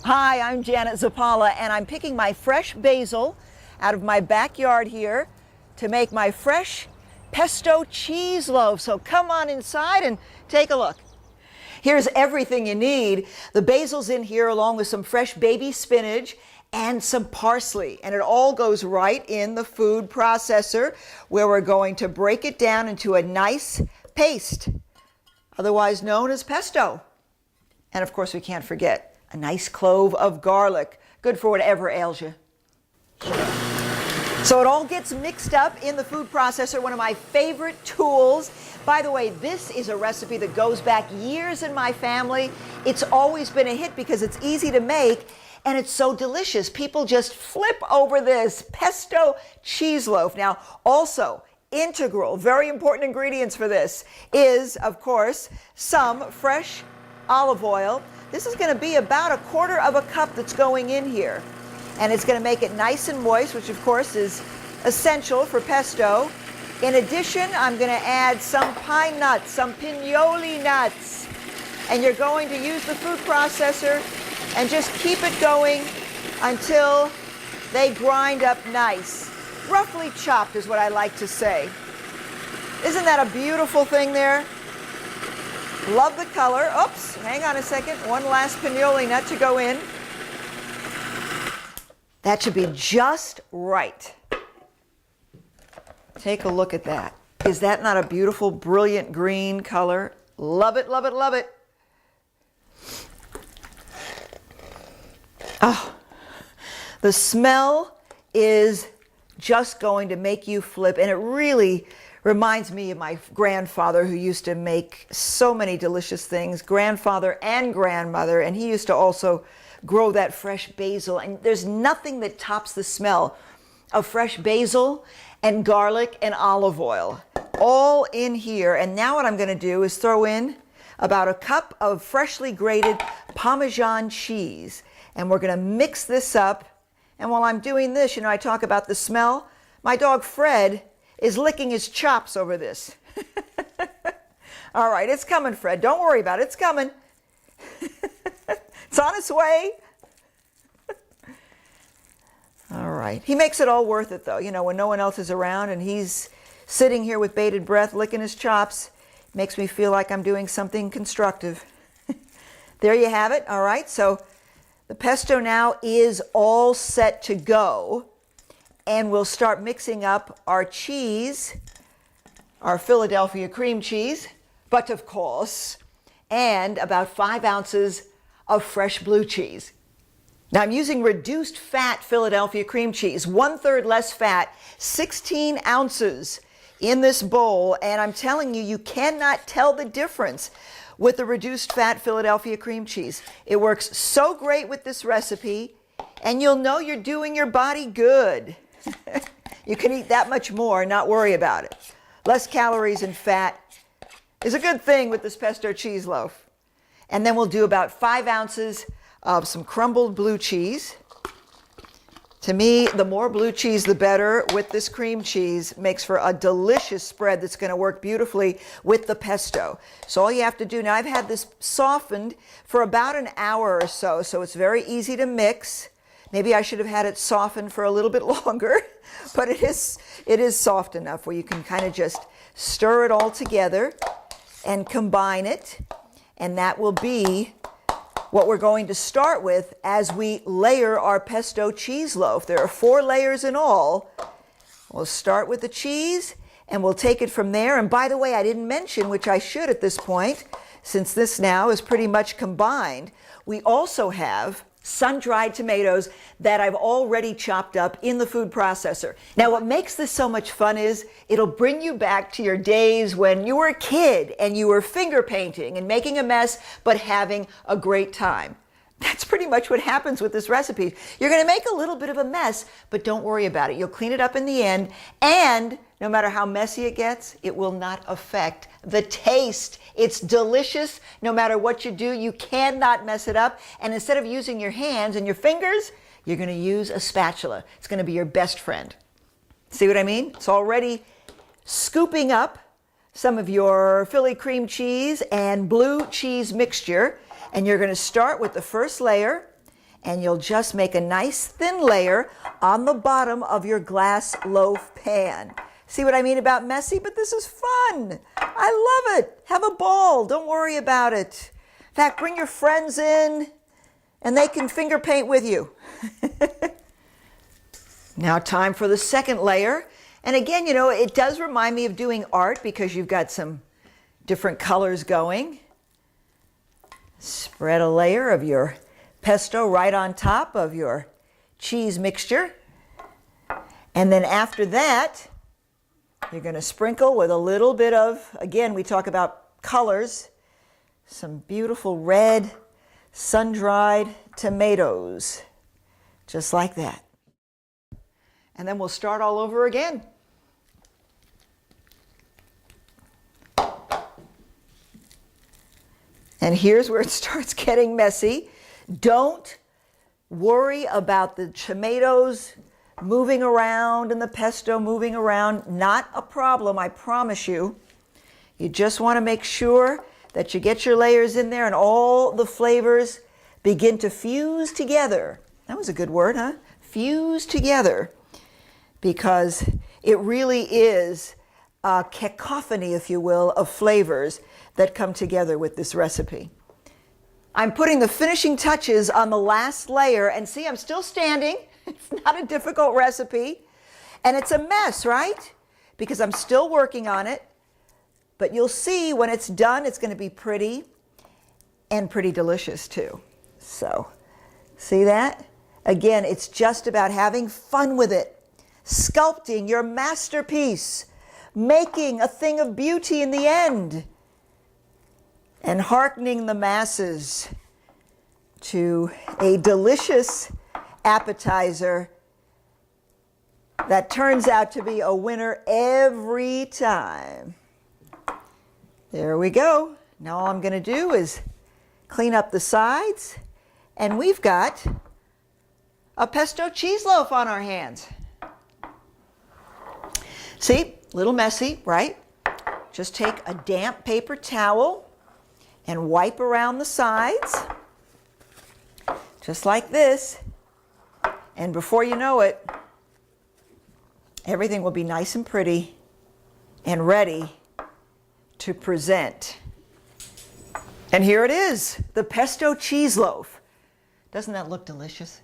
Hi, I'm Janet Zappala, and I'm picking my fresh basil out of my backyard here to make my fresh pesto cheese loaf. So come on inside and take a look. Here's everything you need. The basil's in here along with some fresh baby spinach and some parsley, and it all goes right in the food processor where we're going to break it down into a nice paste, otherwise known as pesto. And of course we can't forget a nice clove of garlic, good for whatever ails you. So it all gets mixed up in the food processor, one of my favorite tools. By the way, this is a recipe that goes back years in my family. It's always been a hit because it's easy to make and it's so delicious. People just flip over this pesto cheese loaf. Now, also integral, very important ingredients for this is, of course, some fresh olive oil. This is going to be about 1/4 cup that's going in here. And it's going to make it nice and moist, which of course is essential for pesto. In addition, I'm going to add some pine nuts, some pinoli nuts. And you're going to use the food processor and just keep it going until they grind up nice. Roughly chopped is what I like to say. Isn't that a beautiful thing there? Love the color. Oops, hang on a second. One last pinoli nut to go in. That should be just right. Take a look at that. Is that not a beautiful, brilliant green color? Love it, love it, love it. Oh, the smell is just going to make you flip, and it really reminds me of my grandfather who used to make so many delicious things, grandfather and grandmother, and he used to also grow that fresh basil. And there's nothing that tops the smell of fresh basil and garlic and olive oil all in here. And now what I'm going to do is throw in about 1 cup of freshly grated Parmesan cheese. And we're going to mix this up. And while I'm doing this, you know, I talk about the smell. My dog Fred is licking his chops over this. All right, it's coming, Fred. Don't worry about it. It's coming. It's on its way. All right. He makes it all worth it, though. You know, when no one else is around and he's sitting here with bated breath, licking his chops, makes me feel like I'm doing something constructive. There you have it. All right. So the pesto now is all set to go. And we'll start mixing up our cheese, our Philadelphia cream cheese, but of course, and about 5 ounces of fresh blue cheese. Now I'm using reduced fat Philadelphia cream cheese, 1/3 less fat, 16 ounces in this bowl. And I'm telling you, you cannot tell the difference with the reduced fat Philadelphia cream cheese. It works so great with this recipe, and you'll know you're doing your body good. You can eat that much more and not worry about it. Less calories and fat is a good thing with this pesto cheese loaf. And then we'll do about 5 ounces of some crumbled blue cheese. To me, the more blue cheese, the better with this cream cheese. Makes for a delicious spread that's going to work beautifully with the pesto. So all you have to do, now I've had this softened for about an hour or so, so it's very easy to mix. Maybe I should have had it softened for a little bit longer, but it is soft enough where you can kind of just stir it all together and combine it. And that will be what we're going to start with as we layer our pesto cheese loaf. There are 4 layers in all. We'll start with the cheese and we'll take it from there. And by the way, I didn't mention, which I should at this point, since this now is pretty much combined, we also have sun-dried tomatoes that I've already chopped up in the food processor. Now, what makes this so much fun is it'll bring you back to your days when you were a kid and you were finger painting and making a mess, but having a great time. That's pretty much what happens with this recipe. You're going to make a little bit of a mess, but don't worry about it. You'll clean it up in the end, and no matter how messy it gets, it will not affect the taste. It's delicious. No matter what you do, you cannot mess it up. And instead of using your hands and your fingers, you're going to use a spatula. It's going to be your best friend. See what I mean? It's already scooping up some of your Philly cream cheese and blue cheese mixture. And you're going to start with the first layer, And you'll just make a nice thin layer on the bottom of your glass loaf pan. See what I mean about messy? But this is fun. I love it. Have a ball. Don't worry about it. In fact, bring your friends in and they can finger paint with you. Now time for the second layer. And again, you know, it does remind me of doing art because you've got some different colors going. Spread a layer of your pesto right on top of your cheese mixture. And then after that, you're going to sprinkle with a little bit of, again, we talk about colors, some beautiful red sun-dried tomatoes, just like that. And then we'll start all over again. And here's where it starts getting messy. Don't worry about the tomatoes moving around and the pesto moving around. Not a problem, I promise you. You just want to make sure that you get your layers in there and all the flavors begin to fuse together. That was a good word, huh? Fuse together. Because it really is a cacophony, if you will, of flavors that come together with this recipe. I'm putting the finishing touches on the last layer, and see, I'm still standing. It's not a difficult recipe, and it's a mess, right? Because I'm still working on it, but you'll see when it's done, it's going to be pretty and pretty delicious too. So, see that? Again, it's just about having fun with it, sculpting your masterpiece, making a thing of beauty in the end, and heartening the masses to a delicious appetizer that turns out to be a winner every time. There we go. Now all I'm going to do is clean up the sides, and we've got a pesto cheese loaf on our hands. See, a little messy, right? Just take a damp paper towel and wipe around the sides, just like this. And before you know it, everything will be nice and pretty and ready to present. And here it is, the pesto cheese loaf. Doesn't that look delicious?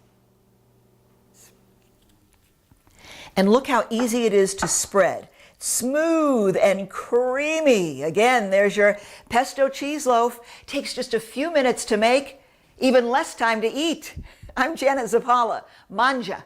And look how easy it is to spread. Smooth and creamy. Again, there's your pesto cheese loaf. Takes just a few minutes to make, even less time to eat. I'm Janet Zapala. Manja.